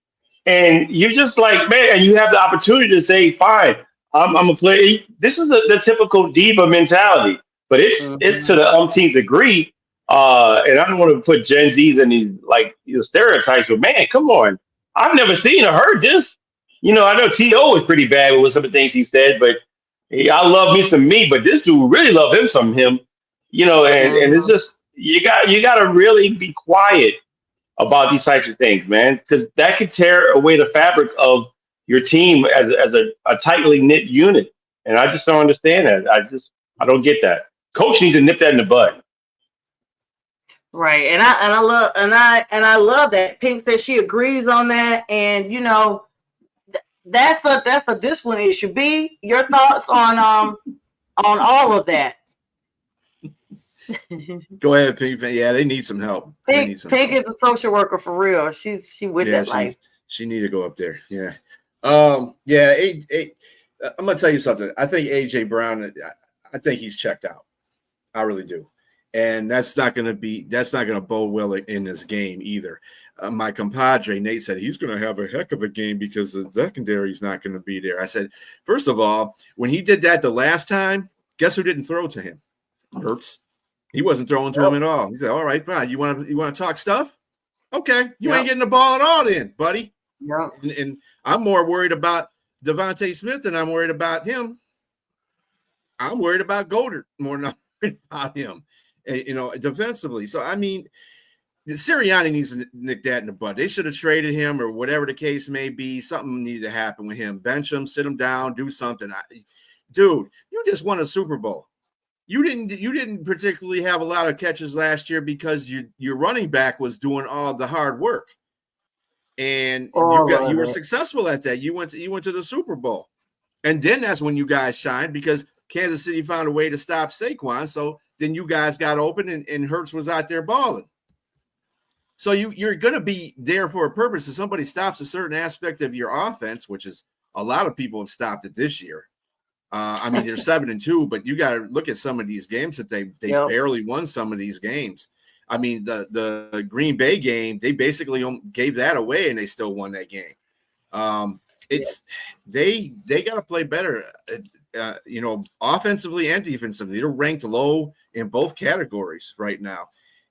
and you're just like, man, and you have the opportunity to say, fine, I'm a player. This is the typical diva mentality, but it's to the umpteenth degree. And I don't want to put Gen Zs in these stereotypes, but man, come on. I've never seen or heard this. I know T.O. was pretty bad with some of the things he said, but I love me some me, but this dude really love him some him. And it's just you got to really be quiet about these types of things, man, because that could tear away the fabric of your team as a tightly knit unit. And I just don't understand that. I don't get that. Coach needs to nip that in the bud. Right. And I love that. Pink says she agrees on that. And that's a discipline issue. B, your thoughts on all of that. Go ahead, Pink. Yeah, they need some help. Pink is a social worker for real. She with that life. She need to go up there. Yeah. I'm gonna tell you something. I think AJ Brown. I think he's checked out. I really do, and that's not gonna bode well in this game either. My compadre Nate said he's gonna have a heck of a game because the secondary is not gonna be there. I said, first of all, when he did that the last time, guess who didn't throw to him? Hurts. He wasn't throwing to him at all. He said, all right, fine. You want to talk stuff? Okay. You ain't getting the ball at all then, buddy. Yep. And I'm more worried about Devontae Smith than I'm worried about him. I'm worried about Goddard more than I'm worried about him, defensively. So, I mean, Sirianni needs to nick that in the butt. They should have traded him or whatever the case may be. Something needed to happen with him. Bench him, sit him down, do something. Dude, you just won a Super Bowl. You didn't particularly have a lot of catches last year because your running back was doing all the hard work. And you were successful at that. You went to the Super Bowl. And then that's when you guys shined because Kansas City found a way to stop Saquon. So then you guys got open and Hurts was out there balling. So you're going to be there for a purpose. If somebody stops a certain aspect of your offense, which is a lot of people have stopped it this year. I mean, they're 7-2, but you got to look at some of these games that they barely won some of these games. I mean, the Green Bay game, they basically gave that away and they still won that game. They got to play better, offensively and defensively. They're ranked low in both categories right now.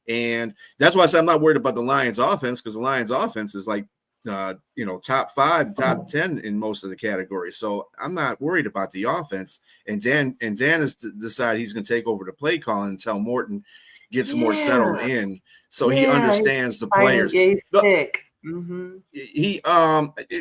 And that's why I say I'm not worried about the Lions offense because the Lions offense is like, top 5, top 10 in most of the categories. So I'm not worried about the offense. And Dan has decided he's going to take over the play calling until Morton gets more settled in. So he understands the players.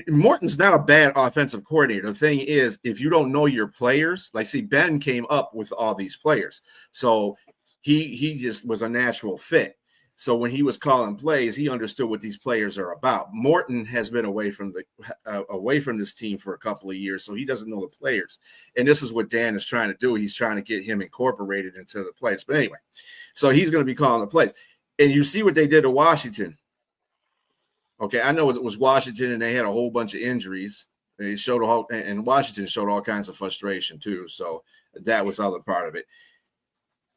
Morton's not a bad offensive coordinator. The thing is, if you don't know your players, Ben came up with all these players. So he just was a natural fit. So when he was calling plays, he understood what these players are about. Morton has been away from this team for a couple of years, so he doesn't know the players. And this is what Dan is trying to do. He's trying to get him incorporated into the plays. But anyway, so he's going to be calling the plays. And you see what they did to Washington. Okay, I know it was Washington, and they had a whole bunch of injuries. And Washington showed all kinds of frustration too. So that was the other part of it.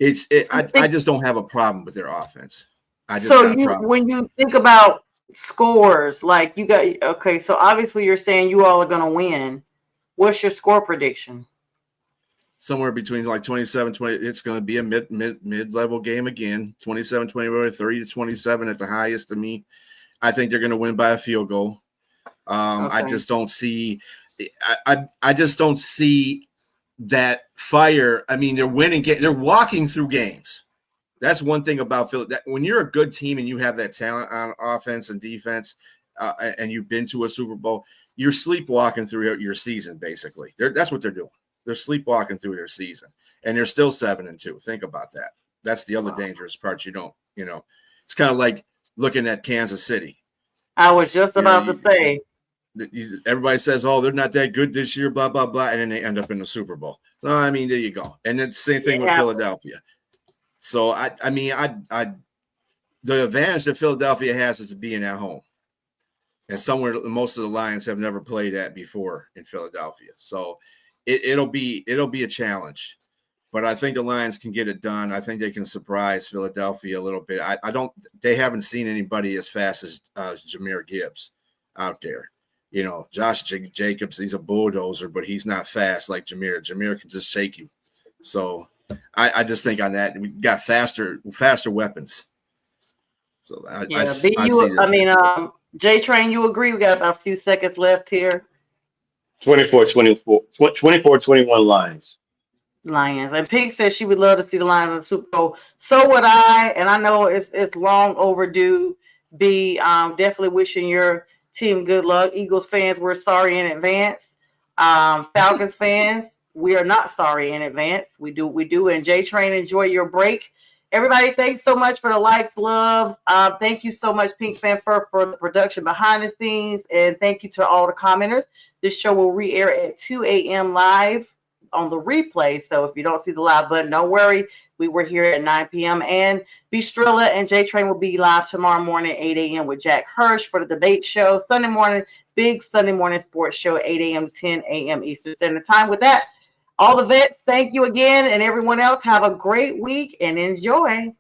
I just don't have a problem with their offense. When you think about scores, so obviously you're saying you all are going to win. What's your score prediction? Somewhere between 27-20. It's going to be a mid-level game again. 27-20, 30-27 at the highest to me. I think they're going to win by a field goal. I just don't see I just don't see that fire. I mean, they're winning they're walking through games. That's one thing about Philly. When you're a good team and you have that talent on offense and defense, and you've been to a Super Bowl, you're sleepwalking through your season, basically. That's what they're doing. They're sleepwalking through their season, and they're still 7-2. Think about that. That's the other dangerous part. It's kind of like looking at Kansas City. I was just about to say. Everybody says, "Oh, they're not that good this year," blah blah blah, and then they end up in the Super Bowl. So I mean, there you go. And it's the same thing with Philadelphia. So the advantage that Philadelphia has is being at home, and somewhere most of the Lions have never played at before in Philadelphia. So it'll be a challenge, but I think the Lions can get it done. I think they can surprise Philadelphia a little bit. They haven't seen anybody as fast as Jahmyr Gibbs out there. Josh Jacobs, he's a bulldozer, but he's not fast like Jahmyr. Jahmyr can just shake you. So I just think on that we got faster weapons. So JTrain, you agree? We got about a few seconds left here. 24-21 Lions. And Pink says she would love to see the Lions in the Super Bowl. So would I, and I know it's long overdue. Definitely wishing your team good luck. Eagles fans, we're sorry in advance. Falcons fans, we are not sorry in advance. We do. And JTrain, enjoy your break. Everybody, thanks so much for the likes, loves. Thank you so much, Pink Fanfare, for the production behind the scenes. And thank you to all the commenters. This show will re-air at 2 a.m. live on the replay. So if you don't see the live button, don't worry. We were here at 9 p.m. And Bistrilla and JTrain will be live tomorrow morning at 8 a.m. with Jack Hirsch for the debate show. Sunday morning, big Sunday morning sports show, 8 a.m. to 10 a.m. Eastern Standard Time. With that, all the vets, thank you again. And everyone else, have a great week and enjoy.